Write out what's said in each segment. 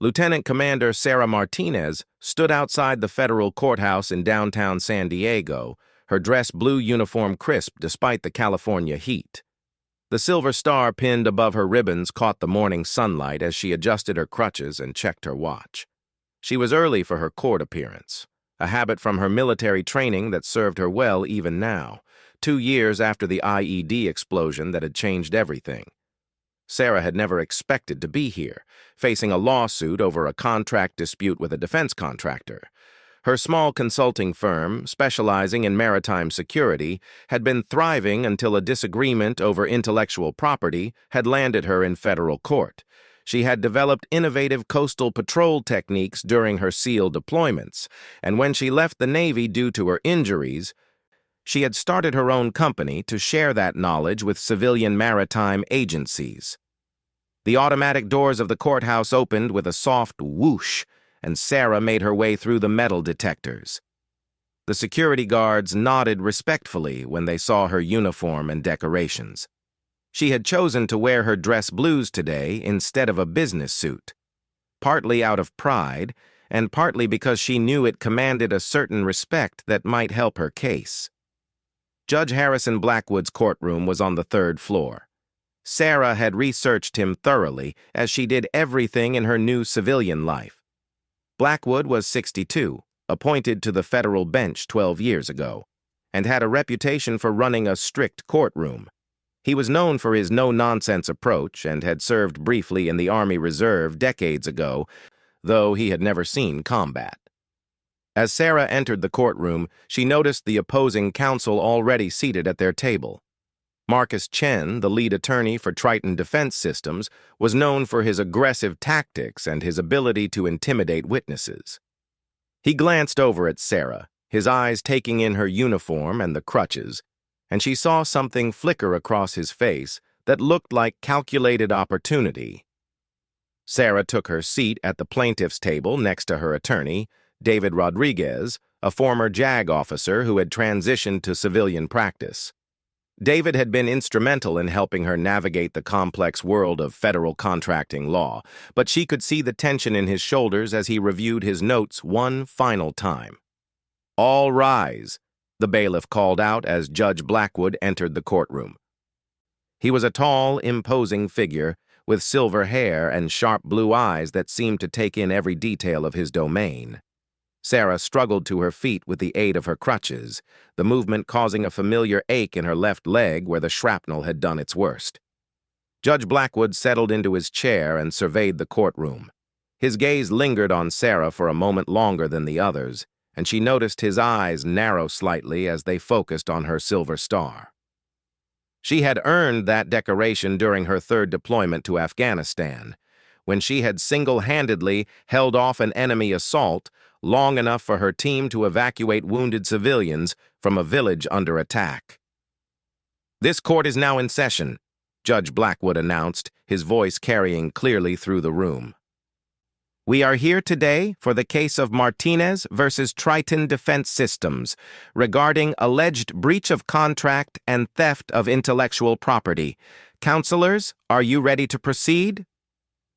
Lieutenant Commander Sarah Martinez stood outside the federal courthouse in downtown San Diego, her dress blue uniform crisp despite the California heat. The silver star pinned above her ribbons caught the morning sunlight as she adjusted her crutches and checked her watch. She was early for her court appearance, a habit from her military training that served her well even now, 2 years after the IED explosion that had changed everything. Sarah had never expected to be here, facing a lawsuit over a contract dispute with a defense contractor. Her small consulting firm, specializing in maritime security, had been thriving until a disagreement over intellectual property had landed her in federal court. She had developed innovative coastal patrol techniques during her SEAL deployments, and when she left the Navy due to her injuries, she had started her own company to share that knowledge with civilian maritime agencies. The automatic doors of the courthouse opened with a soft whoosh, and Sarah made her way through the metal detectors. The security guards nodded respectfully when they saw her uniform and decorations. She had chosen to wear her dress blues today instead of a business suit, partly out of pride and partly because she knew it commanded a certain respect that might help her case. Judge Harrison Blackwood's courtroom was on the 3rd floor. Sarah had researched him thoroughly, as she did everything in her new civilian life. Blackwood was 62, appointed to the federal bench 12 years ago, and had a reputation for running a strict courtroom. He was known for his no-nonsense approach and had served briefly in the Army Reserve decades ago, though he had never seen combat. As Sarah entered the courtroom, she noticed the opposing counsel already seated at their table. Marcus Chen, the lead attorney for Triton Defense Systems, was known for his aggressive tactics and his ability to intimidate witnesses. He glanced over at Sarah, his eyes taking in her uniform and the crutches, and she saw something flicker across his face that looked like calculated opportunity. Sarah took her seat at the plaintiff's table next to her attorney, David Rodriguez, a former JAG officer who had transitioned to civilian practice. David had been instrumental in helping her navigate the complex world of federal contracting law, but she could see the tension in his shoulders as he reviewed his notes one final time. "All rise," the bailiff called out as Judge Blackwood entered the courtroom. He was a tall, imposing figure with silver hair and sharp blue eyes that seemed to take in every detail of his domain. Sarah struggled to her feet with the aid of her crutches, the movement causing a familiar ache in her left leg where the shrapnel had done its worst. Judge Blackwood settled into his chair and surveyed the courtroom. His gaze lingered on Sarah for a moment longer than the others, and she noticed his eyes narrow slightly as they focused on her silver star. She had earned that decoration during her 3rd deployment to Afghanistan, when she had single-handedly held off an enemy assault long enough for her team to evacuate wounded civilians from a village under attack. "This court is now in session," Judge Blackwood announced, his voice carrying clearly through the room. "We are here today for the case of Martinez versus Triton Defense Systems regarding alleged breach of contract and theft of intellectual property. Counselors, are you ready to proceed?"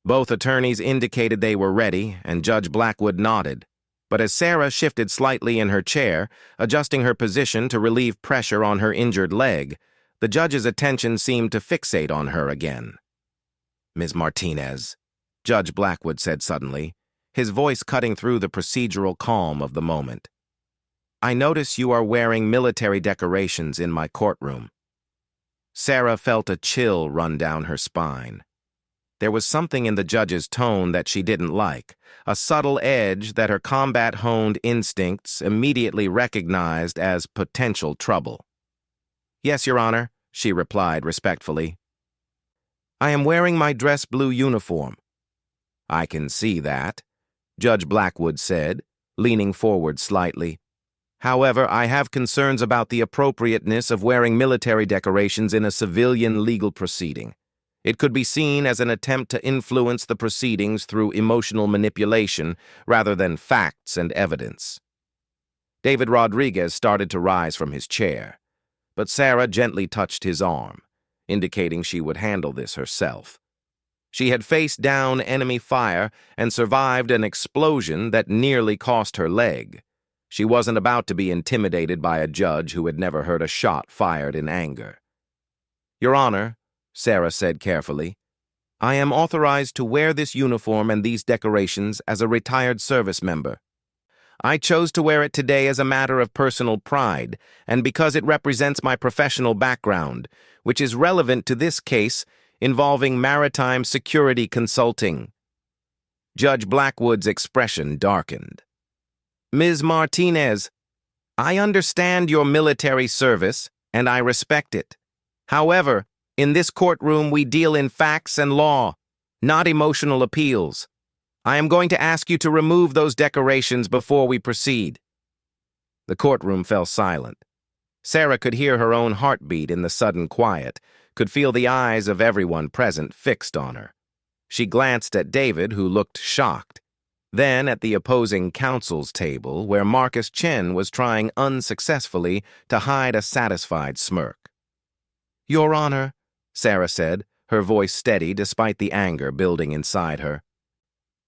Both attorneys indicated they were ready, and Judge Blackwood nodded. But as Sarah shifted slightly in her chair, adjusting her position to relieve pressure on her injured leg, the judge's attention seemed to fixate on her again. "Ms. Martinez," Judge Blackwood said suddenly, his voice cutting through the procedural calm of the moment. "I notice you are wearing military decorations in my courtroom." Sarah felt a chill run down her spine. There was something in the judge's tone that she didn't like, a subtle edge that her combat-honed instincts immediately recognized as potential trouble. "Yes, Your Honor," she replied respectfully. "I am wearing my dress blue uniform." "I can see that," Judge Blackwood said, leaning forward slightly. "However, I have concerns about the appropriateness of wearing military decorations in a civilian legal proceeding. It could be seen as an attempt to influence the proceedings through emotional manipulation rather than facts and evidence." David Rodriguez started to rise from his chair, but Sarah gently touched his arm, indicating she would handle this herself. She had faced down enemy fire and survived an explosion that nearly cost her leg. She wasn't about to be intimidated by a judge who had never heard a shot fired in anger. "Your Honor," Sarah said carefully, "I am authorized to wear this uniform and these decorations as a retired service member. I chose to wear it today as a matter of personal pride and because it represents my professional background, which is relevant to this case involving maritime security consulting." Judge Blackwood's expression darkened. "Ms. Martinez, I understand your military service, and I respect it. However, in this courtroom we deal in facts and law, not emotional appeals. I am going to ask you to remove those decorations before we proceed." The courtroom fell silent. Sarah could hear her own heartbeat in the sudden quiet, could feel the eyes of everyone present fixed on her. She glanced at David, who looked shocked, then at the opposing counsel's table, where Marcus Chen was trying unsuccessfully to hide a satisfied smirk. "Your Honor," Sarah said, her voice steady despite the anger building inside her.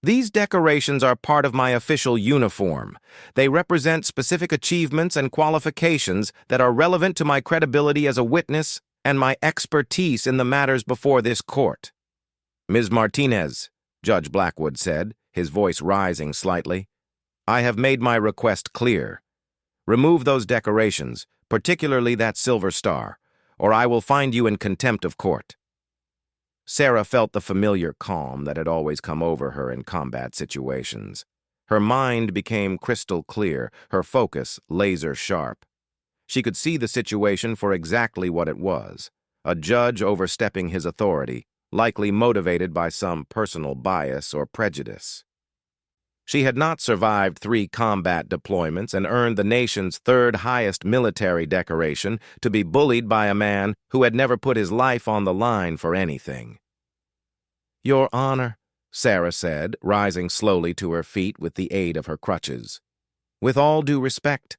"These decorations are part of my official uniform. They represent specific achievements and qualifications that are relevant to my credibility as a witness and my expertise in the matters before this court." "Ms. Martinez," Judge Blackwood said, his voice rising slightly, "I have made my request clear. Remove those decorations, particularly that silver star, or I will find you in contempt of court." Sarah felt the familiar calm that had always come over her in combat situations. Her mind became crystal clear, her focus laser sharp. She could see the situation for exactly what it was: a judge overstepping his authority, likely motivated by some personal bias or prejudice. She had not survived 3 combat deployments and earned the nation's 3rd highest military decoration to be bullied by a man who had never put his life on the line for anything. "Your Honor," Sarah said, rising slowly to her feet with the aid of her crutches, "with all due respect,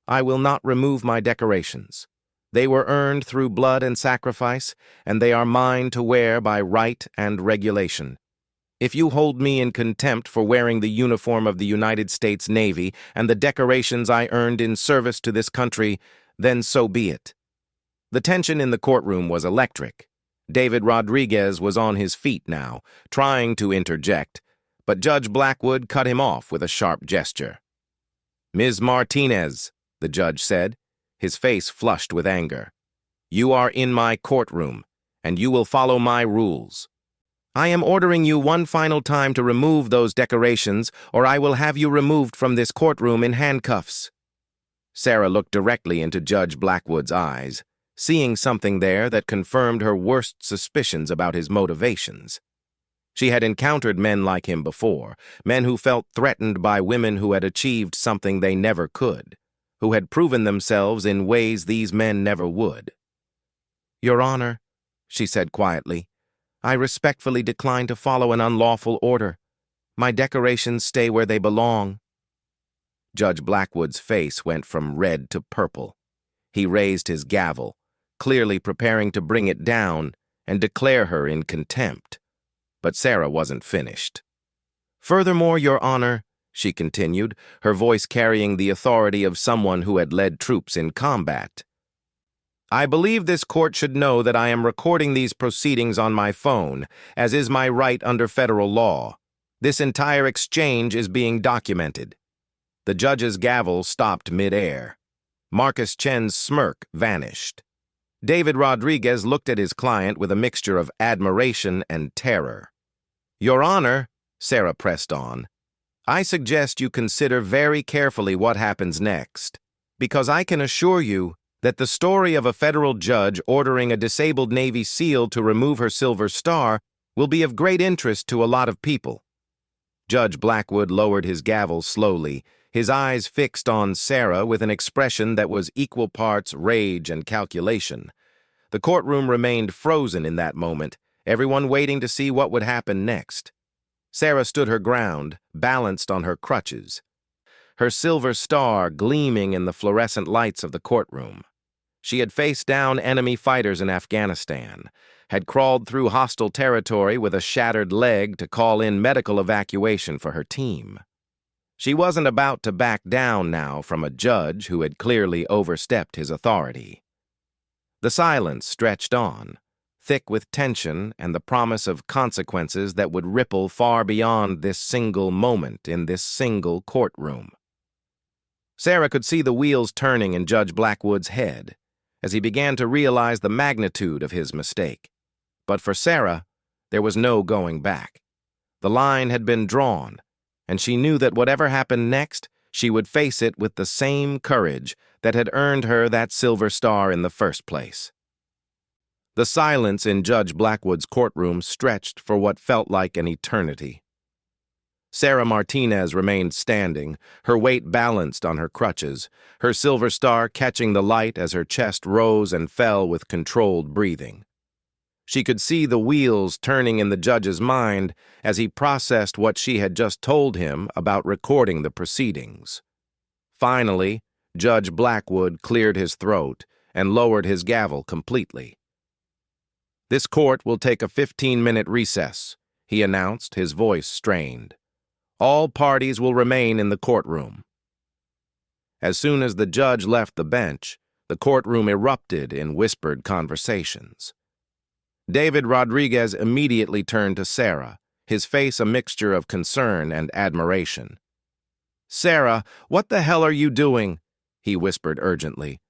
I will not remove my decorations. They were earned through blood and sacrifice, and they are mine to wear by right and regulation. If you hold me in contempt for wearing the uniform of the United States Navy and the decorations I earned in service to this country, then so be it." The tension in the courtroom was electric. David Rodriguez was on his feet now, trying to interject, but Judge Blackwood cut him off with a sharp gesture. "Ms. Martinez," the judge said, his face flushed with anger, "you are in my courtroom, and you will follow my rules. I am ordering you one final time to remove those decorations, or I will have you removed from this courtroom in handcuffs." Sarah looked directly into Judge Blackwood's eyes, seeing something there that confirmed her worst suspicions about his motivations. She had encountered men like him before, men who felt threatened by women who had achieved something they never could, who had proven themselves in ways these men never would. "Your Honor," she said quietly, "I respectfully decline to follow an unlawful order. My decorations stay where they belong." Judge Blackwood's face went from red to purple. He raised his gavel, clearly preparing to bring it down and declare her in contempt. But Sarah wasn't finished. "Furthermore, Your Honor," she continued, her voice carrying the authority of someone who had led troops in combat, "I believe this court should know that I am recording these proceedings on my phone, as is my right under federal law. This entire exchange is being documented." The judge's gavel stopped mid-air. Marcus Chen's smirk vanished. David Rodriguez looked at his client with a mixture of admiration and terror. "Your Honor," Sarah pressed on, "I suggest you consider very carefully what happens next, because I can assure you that the story of a federal judge ordering a disabled Navy SEAL to remove her silver star will be of great interest to a lot of people." Judge Blackwood lowered his gavel slowly, his eyes fixed on Sarah with an expression that was equal parts rage and calculation. The courtroom remained frozen in that moment, everyone waiting to see what would happen next. Sarah stood her ground, balanced on her crutches, her silver star gleaming in the fluorescent lights of the courtroom. She had faced down enemy fighters in Afghanistan, had crawled through hostile territory with a shattered leg to call in medical evacuation for her team. She wasn't about to back down now from a judge who had clearly overstepped his authority. The silence stretched on, thick with tension and the promise of consequences that would ripple far beyond this single moment in this single courtroom. Sarah could see the wheels turning in Judge Blackwood's head as he began to realize the magnitude of his mistake. But for Sarah, there was no going back. The line had been drawn, and she knew that whatever happened next, she would face it with the same courage that had earned her that silver star in the first place. The silence in Judge Blackwood's courtroom stretched for what felt like an eternity. Sarah Martinez remained standing, her weight balanced on her crutches, her silver star catching the light as her chest rose and fell with controlled breathing. She could see the wheels turning in the judge's mind as he processed what she had just told him about recording the proceedings. Finally, Judge Blackwood cleared his throat and lowered his gavel completely. "This court will take a 15-minute recess," he announced, his voice strained. "All parties will remain in the courtroom." As soon as the judge left the bench, the courtroom erupted in whispered conversations. David Rodriguez immediately turned to Sarah, his face a mixture of concern and admiration. "Sarah, what the hell are you doing?" he whispered urgently.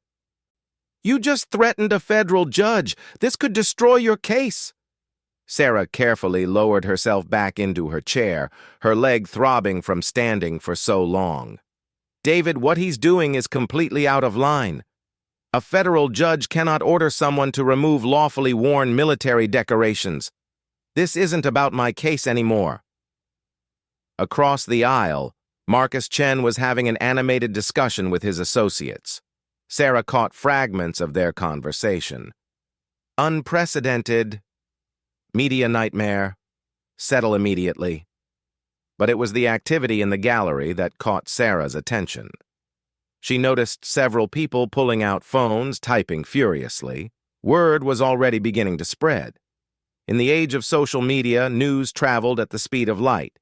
"You just threatened a federal judge. This could destroy your case." Sarah carefully lowered herself back into her chair, her leg throbbing from standing for so long. "David, what he's doing is completely out of line. A federal judge cannot order someone to remove lawfully worn military decorations. This isn't about my case anymore." Across the aisle, Marcus Chen was having an animated discussion with his associates. Sarah caught fragments of their conversation. "Unprecedented. Media nightmare. Settle immediately." But it was the activity in the gallery that caught Sarah's attention. She noticed several people pulling out phones, typing furiously. Word was already beginning to spread. In the age of social media, news traveled at the speed of light,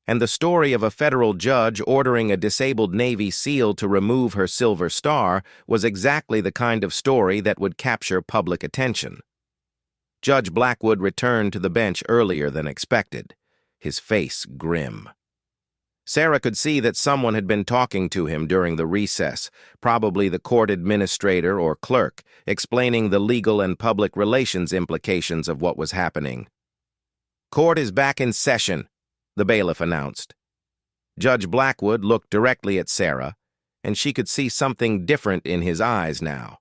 and the story of a federal judge ordering a disabled Navy SEAL to remove her silver star was exactly the kind of story that would capture public attention. Judge Blackwood returned to the bench earlier than expected, his face grim. Sarah could see that someone had been talking to him during the recess, probably the court administrator or clerk, explaining the legal and public relations implications of what was happening. "Court is back in session," the bailiff announced. Judge Blackwood looked directly at Sarah, and she could see something different in his eyes now.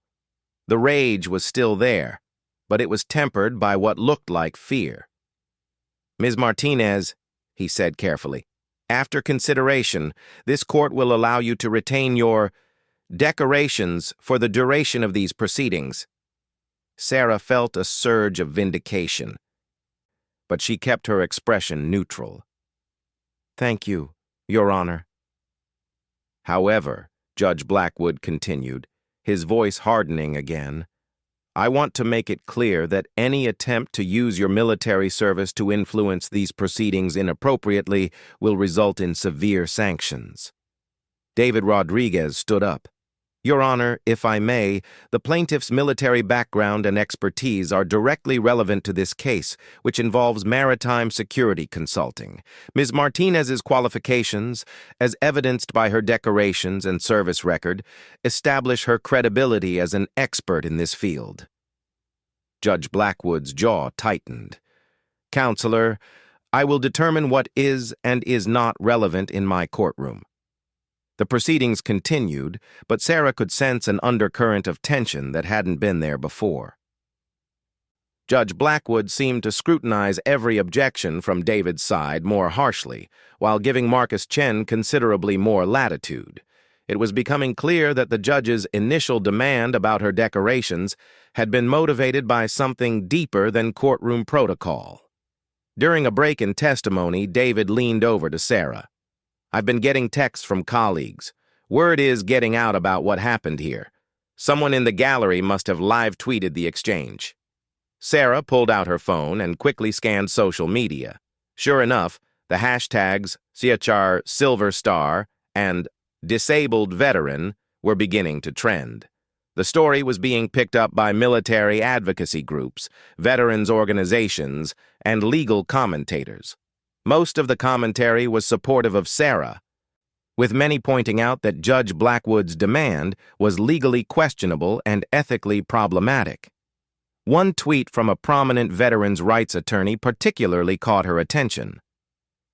The rage was still there, but it was tempered by what looked like fear. "Ms. Martinez," he said carefully, "after consideration, this court will allow you to retain your decorations for the duration of these proceedings." Sarah felt a surge of vindication, but she kept her expression neutral. "Thank you, Your Honor." "However," Judge Blackwood continued, his voice hardening again, "I want to make it clear that any attempt to use your military service to influence these proceedings inappropriately will result in severe sanctions." David Rodriguez stood up. "Your Honor, if I may, the plaintiff's military background and expertise are directly relevant to this case, which involves maritime security consulting. Ms. Martinez's qualifications, as evidenced by her decorations and service record, establish her credibility as an expert in this field." Judge Blackwood's jaw tightened. "Counselor, I will determine what is and is not relevant in my courtroom." The proceedings continued, but Sarah could sense an undercurrent of tension that hadn't been there before. Judge Blackwood seemed to scrutinize every objection from David's side more harshly, while giving Marcus Chen considerably more latitude. It was becoming clear that the judge's initial demand about her decorations had been motivated by something deeper than courtroom protocol. During a break in testimony, David leaned over to Sarah. "I've been getting texts from colleagues. Word is getting out about what happened here. Someone in the gallery must have live-tweeted the exchange." Sarah pulled out her phone and quickly scanned social media. Sure enough, the hashtags CHR Silver Star and Disabled Veteran were beginning to trend. The story was being picked up by military advocacy groups, veterans organizations, and legal commentators. Most of the commentary was supportive of Sarah, with many pointing out that Judge Blackwood's demand was legally questionable and ethically problematic. One tweet from a prominent veterans' rights attorney particularly caught her attention.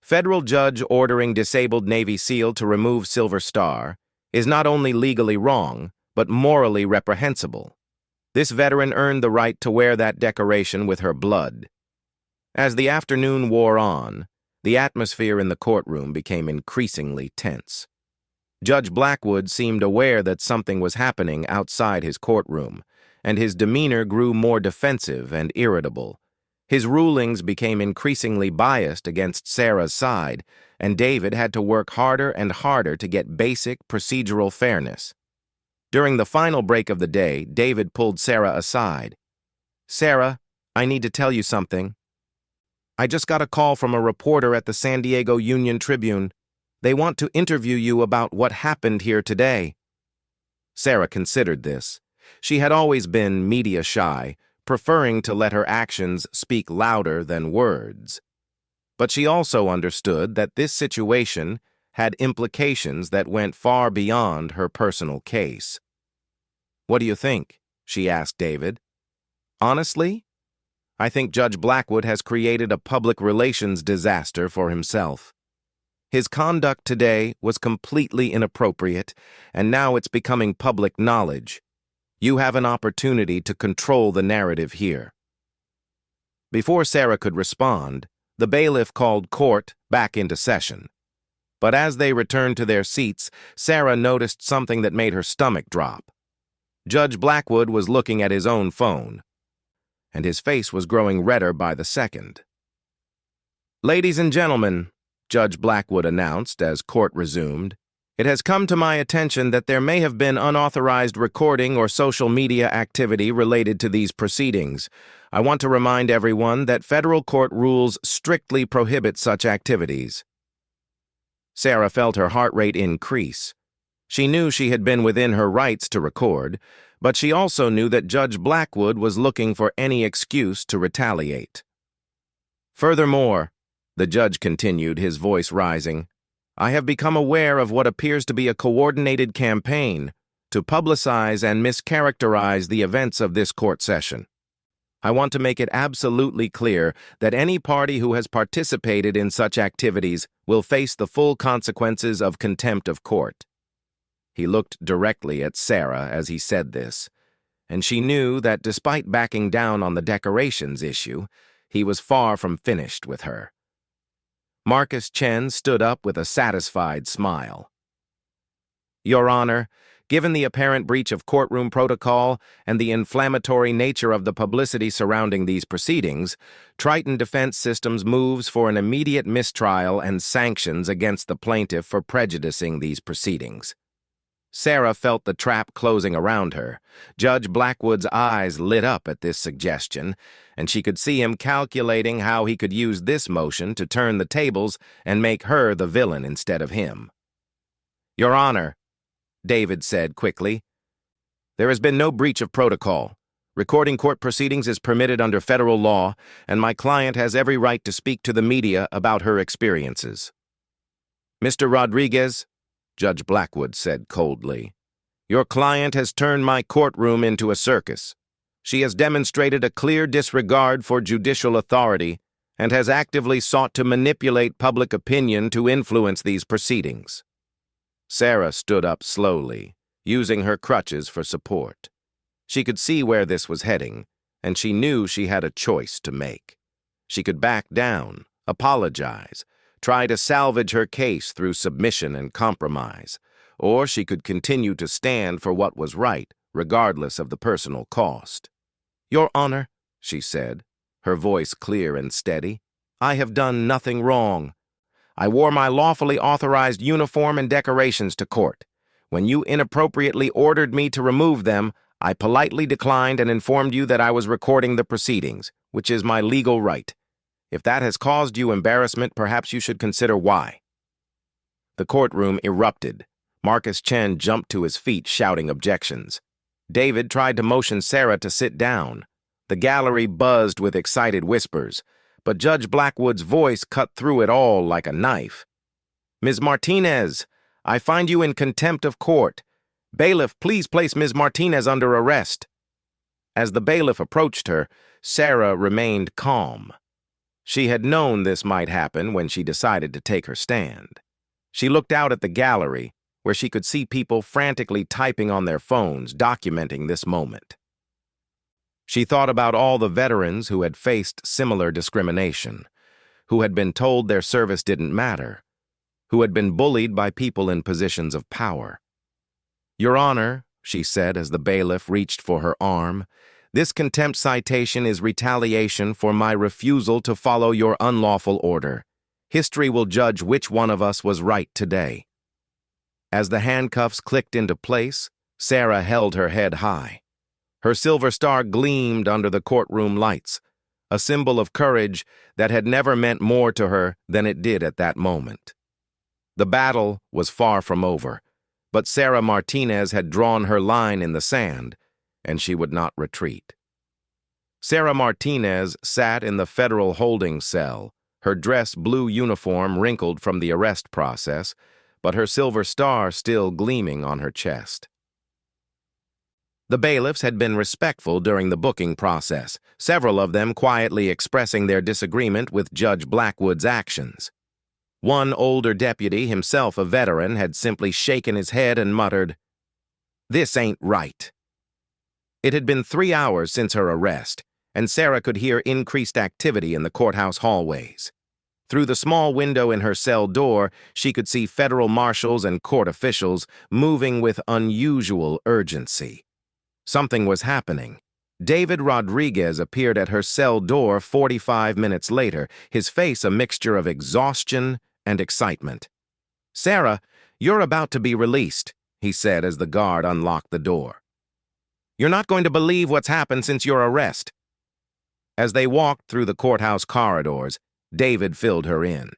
Federal judge ordering disabled Navy SEAL to remove Silver Star is not only legally wrong, but morally reprehensible. This veteran earned the right to wear that decoration with her blood. As the afternoon wore on, the atmosphere in the courtroom became increasingly tense. Judge Blackwood seemed aware that something was happening outside his courtroom, and his demeanor grew more defensive and irritable. His rulings became increasingly biased against Sarah's side, and David had to work harder and harder to get basic procedural fairness. During the final break of the day, David pulled Sarah aside. "Sarah, I need to tell you something. I just got a call from a reporter at the San Diego Union-Tribune. They want to interview you about what happened here today." Sarah considered this. She had always been media shy, preferring to let her actions speak louder than words. But she also understood that this situation had implications that went far beyond her personal case. "What do you think?" she asked David. "Honestly, I think Judge Blackwood has created a public relations disaster for himself. His conduct today was completely inappropriate, and now it's becoming public knowledge. You have an opportunity to control the narrative here." Before Sarah could respond, the bailiff called court back into session. But as they returned to their seats, Sarah noticed something that made her stomach drop. Judge Blackwood was looking at his own phone, and his face was growing redder by the second. "Ladies and gentlemen," Judge Blackwood announced as court resumed, "it has come to my attention that there may have been unauthorized recording or social media activity related to these proceedings. I want to remind everyone that federal court rules strictly prohibit such activities." Sarah felt her heart rate increase. She knew she had been within her rights to record, but she also knew that Judge Blackwood was looking for any excuse to retaliate. "Furthermore," the judge continued, his voice rising, "I have become aware of what appears to be a coordinated campaign to publicize and mischaracterize the events of this court session. I want to make it absolutely clear that any party who has participated in such activities will face the full consequences of contempt of court." He looked directly at Sarah as he said this, and she knew that despite backing down on the decorations issue, he was far from finished with her. Marcus Chen stood up with a satisfied smile. "Your Honor, given the apparent breach of courtroom protocol and the inflammatory nature of the publicity surrounding these proceedings, Triton Defense Systems moves for an immediate mistrial and sanctions against the plaintiff for prejudicing these proceedings." Sarah felt the trap closing around her. Judge Blackwood's eyes lit up at this suggestion, and she could see him calculating how he could use this motion to turn the tables and make her the villain instead of him. "Your Honor," David said quickly, "there has been no breach of protocol. Recording court proceedings is permitted under federal law, and my client has every right to speak to the media about her experiences." "Mr. Rodriguez," Judge Blackwood said coldly, "your client has turned my courtroom into a circus. She has demonstrated a clear disregard for judicial authority and has actively sought to manipulate public opinion to influence these proceedings." Sarah stood up slowly, using her crutches for support. She could see where this was heading, and she knew she had a choice to make. She could back down, apologize, try to salvage her case through submission and compromise, or she could continue to stand for what was right, regardless of the personal cost. "Your Honor," she said, her voice clear and steady, "I have done nothing wrong. I wore my lawfully authorized uniform and decorations to court. When you inappropriately ordered me to remove them, I politely declined and informed you that I was recording the proceedings, which is my legal right. If that has caused you embarrassment, perhaps you should consider why." The courtroom erupted. Marcus Chen jumped to his feet, shouting objections. David tried to motion Sarah to sit down. The gallery buzzed with excited whispers, but Judge Blackwood's voice cut through it all like a knife. "Ms. Martinez, I find you in contempt of court. Bailiff, please place Ms. Martinez under arrest." As the bailiff approached her, Sarah remained calm. She had known this might happen when she decided to take her stand. She looked out at the gallery, where she could see people frantically typing on their phones, documenting this moment. She thought about all the veterans who had faced similar discrimination, who had been told their service didn't matter, who had been bullied by people in positions of power. "Your Honor," she said as the bailiff reached for her arm, "this contempt citation is retaliation for my refusal to follow your unlawful order. History will judge which one of us was right today." As the handcuffs clicked into place, Sarah held her head high. Her silver star gleamed under the courtroom lights, a symbol of courage that had never meant more to her than it did at that moment. The battle was far from over, but Sarah Martinez had drawn her line in the sand, and she would not retreat. Sarah Martinez sat in the federal holding cell, her dress blue uniform wrinkled from the arrest process, but her silver star still gleaming on her chest. The bailiffs had been respectful during the booking process, several of them quietly expressing their disagreement with Judge Blackwood's actions. One older deputy, himself a veteran, had simply shaken his head and muttered, "This ain't right." It had been 3 hours since her arrest, and Sarah could hear increased activity in the courthouse hallways. Through the small window in her cell door, she could see federal marshals and court officials moving with unusual urgency. Something was happening. David Rodriguez appeared at her cell door 45 minutes later, his face a mixture of exhaustion and excitement. "Sarah, you're about to be released," he said as the guard unlocked the door. "You're not going to believe what's happened since your arrest." As they walked through the courthouse corridors, David filled her in.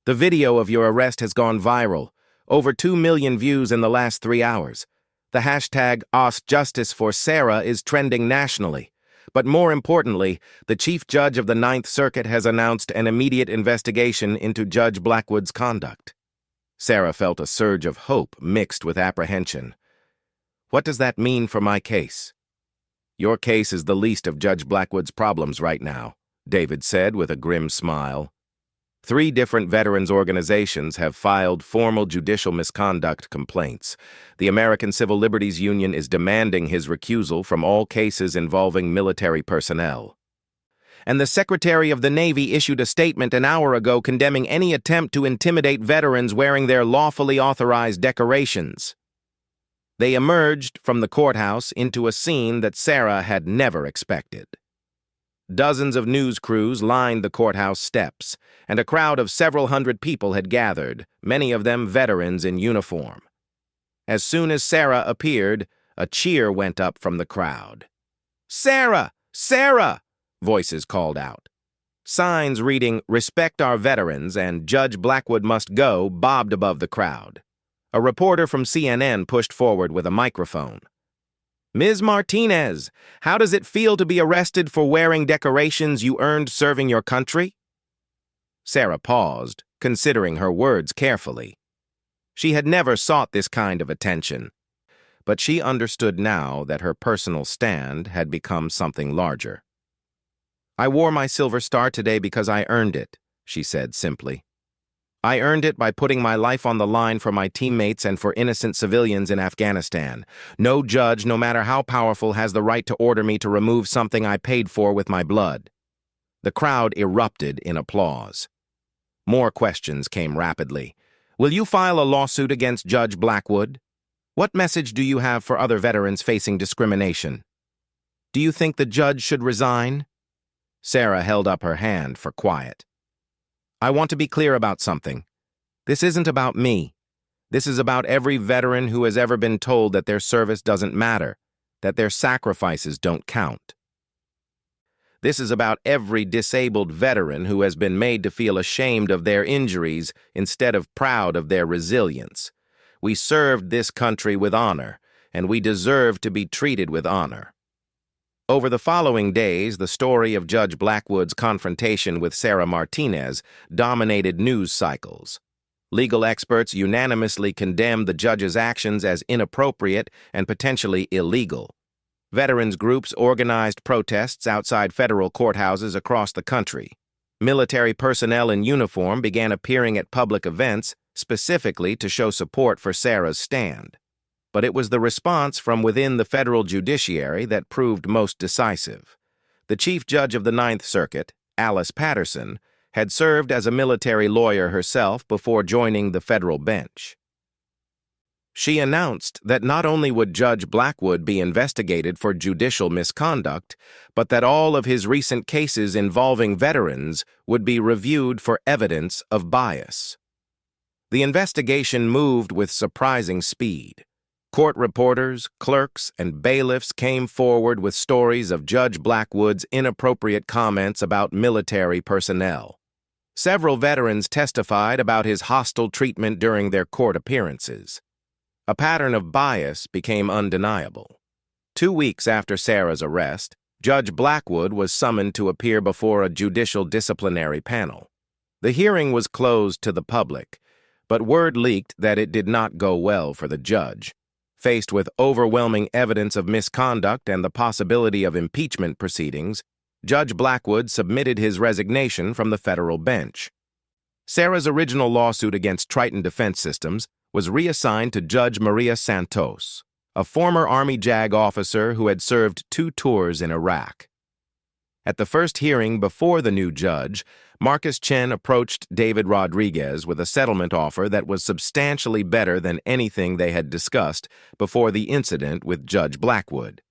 "The video of your arrest has gone viral. Over 2 million views in the last 3 hours. The hashtag #AskJusticeForSarah is trending nationally. But more importantly, the Chief Judge of the Ninth Circuit has announced an immediate investigation into Judge Blackwood's conduct." Sarah felt a surge of hope mixed with apprehension. "What does that mean for my case?" "Your case is the least of Judge Blackwood's problems right now," David said with a grim smile. 3 different veterans organizations have filed formal judicial misconduct complaints. The American Civil Liberties Union is demanding his recusal from all cases involving military personnel. And the Secretary of the Navy issued a statement an hour ago condemning any attempt to intimidate veterans wearing their lawfully authorized decorations. They emerged from the courthouse into a scene that Sarah had never expected. Dozens of news crews lined the courthouse steps, and a crowd of several hundred people had gathered, many of them veterans in uniform. As soon as Sarah appeared, a cheer went up from the crowd. "Sarah! Sarah!" voices called out. Signs reading, "Respect our veterans" and "Judge Blackwood must go" bobbed above the crowd. A reporter from CNN pushed forward with a microphone. "Ms. Martinez, how does it feel to be arrested for wearing decorations you earned serving your country?" Sarah paused, considering her words carefully. She had never sought this kind of attention, but she understood now that her personal stand had become something larger. "I wore my silver star today because I earned it," she said simply. "I earned it by putting my life on the line for my teammates and for innocent civilians in Afghanistan. No judge, no matter how powerful, has the right to order me to remove something I paid for with my blood." The crowd erupted in applause. More questions came rapidly. "Will you file a lawsuit against Judge Blackwood? What message do you have for other veterans facing discrimination? Do you think the judge should resign?" Sarah held up her hand for quiet. "I want to be clear about something. This isn't about me. This is about every veteran who has ever been told that their service doesn't matter, that their sacrifices don't count. This is about every disabled veteran who has been made to feel ashamed of their injuries instead of proud of their resilience. We served this country with honor, and we deserve to be treated with honor. Over the following days, the story of Judge Blackwood's confrontation with Sarah Martinez dominated news cycles. Legal experts unanimously condemned the judge's actions as inappropriate and potentially illegal. Veterans groups organized protests outside federal courthouses across the country. Military personnel in uniform began appearing at public events specifically to show support for Sarah's stand. But it was the response from within the federal judiciary that proved most decisive. The Chief Judge of the Ninth Circuit, Alice Patterson, had served as a military lawyer herself before joining the federal bench. She announced that not only would Judge Blackwood be investigated for judicial misconduct, but that all of his recent cases involving veterans would be reviewed for evidence of bias. The investigation moved with surprising speed. Court reporters, clerks, and bailiffs came forward with stories of Judge Blackwood's inappropriate comments about military personnel. Several veterans testified about his hostile treatment during their court appearances. A pattern of bias became undeniable. 2 weeks after Sarah's arrest, Judge Blackwood was summoned to appear before a judicial disciplinary panel. The hearing was closed to the public, but word leaked that it did not go well for the judge. Faced with overwhelming evidence of misconduct and the possibility of impeachment proceedings, Judge Blackwood submitted his resignation from the federal bench. Sarah's original lawsuit against Triton Defense Systems was reassigned to Judge Maria Santos, a former Army JAG officer who had served 2 tours in Iraq. At the first hearing before the new judge, Marcus Chen approached David Rodriguez with a settlement offer that was substantially better than anything they had discussed before the incident with Judge Blackwood.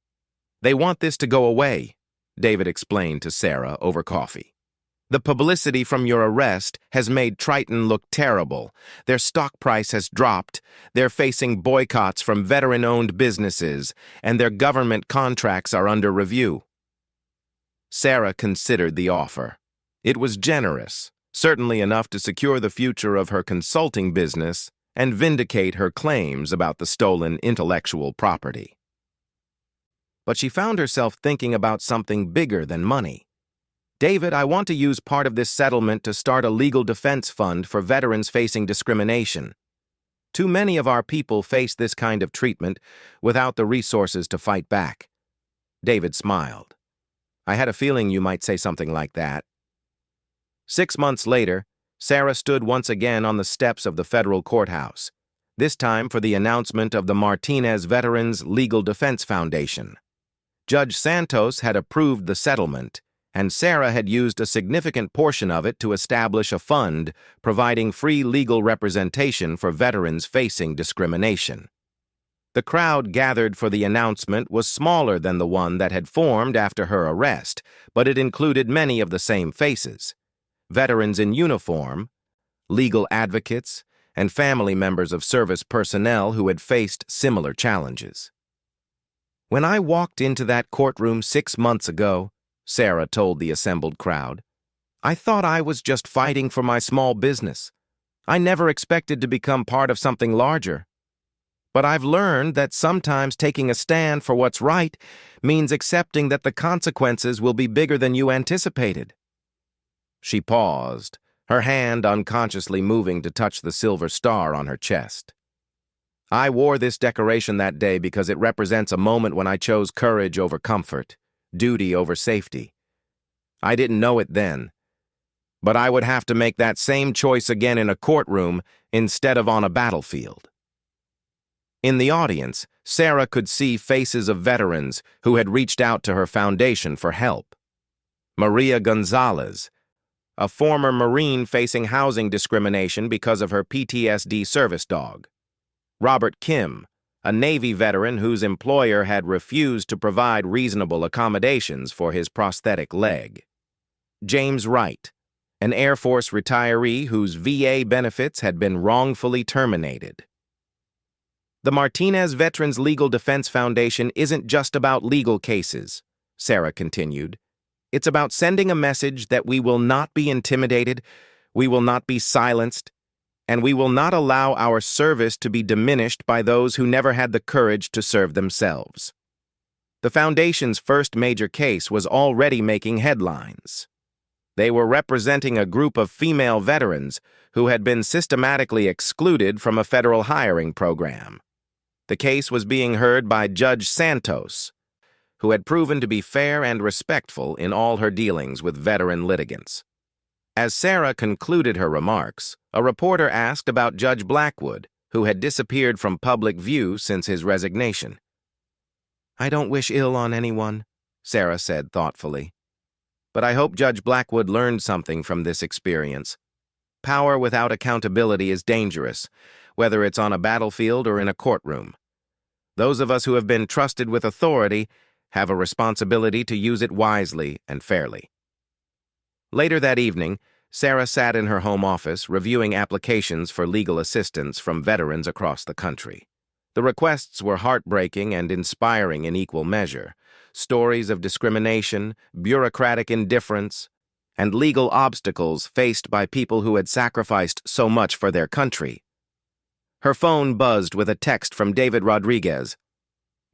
"They want this to go away," David explained to Sarah over coffee. "The publicity from your arrest has made Triton look terrible. Their stock price has dropped, they're facing boycotts from veteran-owned businesses, and their government contracts are under review." Sarah considered the offer. It was generous, certainly enough to secure the future of her consulting business and vindicate her claims about the stolen intellectual property. But she found herself thinking about something bigger than money. "David, I want to use part of this settlement to start a legal defense fund for veterans facing discrimination. Too many of our people face this kind of treatment without the resources to fight back." David smiled. "I had a feeling you might say something like that." 6 months later, Sarah stood once again on the steps of the federal courthouse, this time for the announcement of the Martinez Veterans Legal Defense Foundation. Judge Santos had approved the settlement, and Sarah had used a significant portion of it to establish a fund providing free legal representation for veterans facing discrimination. The crowd gathered for the announcement was smaller than the one that had formed after her arrest, but it included many of the same faces: veterans in uniform, legal advocates, and family members of service personnel who had faced similar challenges. "When I walked into that courtroom 6 months ago," Sarah told the assembled crowd, "I thought I was just fighting for my small business. I never expected to become part of something larger. But I've learned that sometimes taking a stand for what's right means accepting that the consequences will be bigger than you anticipated." She paused, her hand unconsciously moving to touch the silver star on her chest. "I wore this decoration that day because it represents a moment when I chose courage over comfort, duty over safety. I didn't know it then, but I would have to make that same choice again in a courtroom instead of on a battlefield." In the audience, Sarah could see faces of veterans who had reached out to her foundation for help. Maria Gonzalez, a former Marine facing housing discrimination because of her PTSD service dog. Robert Kim, a Navy veteran whose employer had refused to provide reasonable accommodations for his prosthetic leg. James Wright, an Air Force retiree whose VA benefits had been wrongfully terminated. The Martinez Veterans Legal Defense Foundation isn't just about legal cases, Sarah continued. It's about sending a message that we will not be intimidated, we will not be silenced, and we will not allow our service to be diminished by those who never had the courage to serve themselves. The Foundation's first major case was already making headlines. They were representing a group of female veterans who had been systematically excluded from a federal hiring program. The case was being heard by Judge Santos, who had proven to be fair and respectful in all her dealings with veteran litigants. As Sarah concluded her remarks, a reporter asked about Judge Blackwood, who had disappeared from public view since his resignation. "I don't wish ill on anyone," Sarah said thoughtfully. "But I hope Judge Blackwood learned something from this experience. Power without accountability is dangerous, whether it's on a battlefield or in a courtroom. Those of us who have been trusted with authority have a responsibility to use it wisely and fairly." Later that evening, Sarah sat in her home office reviewing applications for legal assistance from veterans across the country. The requests were heartbreaking and inspiring in equal measure. Stories of discrimination, bureaucratic indifference, and legal obstacles faced by people who had sacrificed so much for their country. Her phone buzzed with a text from David Rodriguez.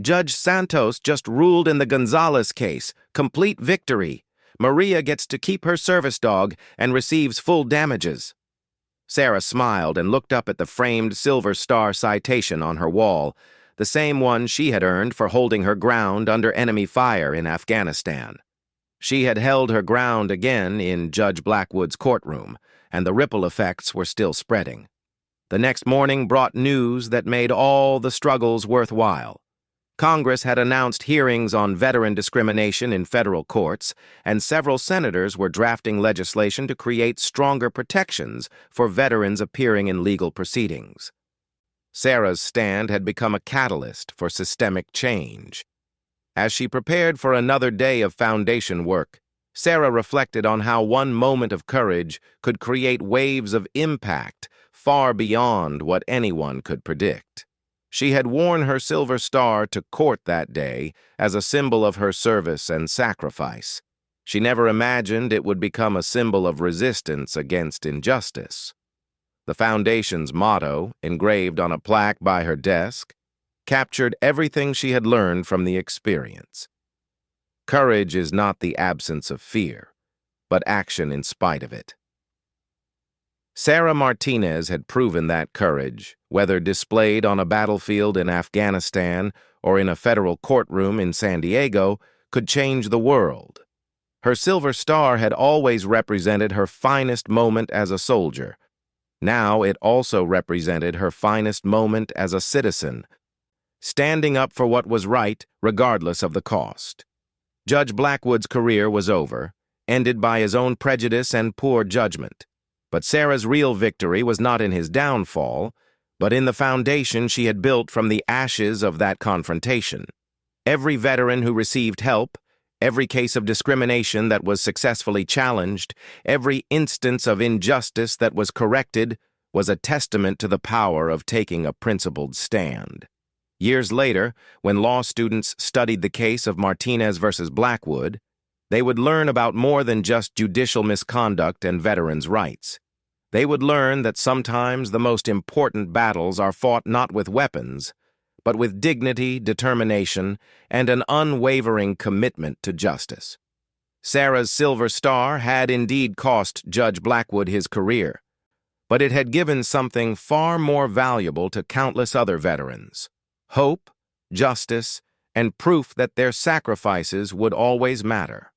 "Judge Santos just ruled in the Gonzalez case. Complete victory. Maria gets to keep her service dog and receives full damages." Sarah smiled and looked up at the framed Silver Star citation on her wall, the same one she had earned for holding her ground under enemy fire in Afghanistan. She had held her ground again in Judge Blackwood's courtroom, and the ripple effects were still spreading. The next morning brought news that made all the struggles worthwhile. Congress had announced hearings on veteran discrimination in federal courts, and several senators were drafting legislation to create stronger protections for veterans appearing in legal proceedings. Sarah's stand had become a catalyst for systemic change. As she prepared for another day of foundation work, Sarah reflected on how one moment of courage could create waves of impact far beyond what anyone could predict. She had worn her silver star to court that day as a symbol of her service and sacrifice. She never imagined it would become a symbol of resistance against injustice. The Foundation's motto, engraved on a plaque by her desk, captured everything she had learned from the experience. Courage is not the absence of fear, but action in spite of it. Sarah Martinez had proven that courage, whether displayed on a battlefield in Afghanistan or in a federal courtroom in San Diego, could change the world. Her silver star had always represented her finest moment as a soldier. Now it also represented her finest moment as a citizen, standing up for what was right regardless of the cost. Judge Blackwood's career was over, ended by his own prejudice and poor judgment. But Sarah's real victory was not in his downfall, but in the foundation she had built from the ashes of that confrontation. Every veteran who received help, every case of discrimination that was successfully challenged, every instance of injustice that was corrected, was a testament to the power of taking a principled stand. Years later, when law students studied the case of Martinez versus Blackwood, they would learn about more than just judicial misconduct and veterans' rights. They would learn that sometimes the most important battles are fought not with weapons, but with dignity, determination, and an unwavering commitment to justice. Sarah's silver star had indeed cost Judge Blackwood his career, but it had given something far more valuable to countless other veterans: hope, justice, and proof that their sacrifices would always matter.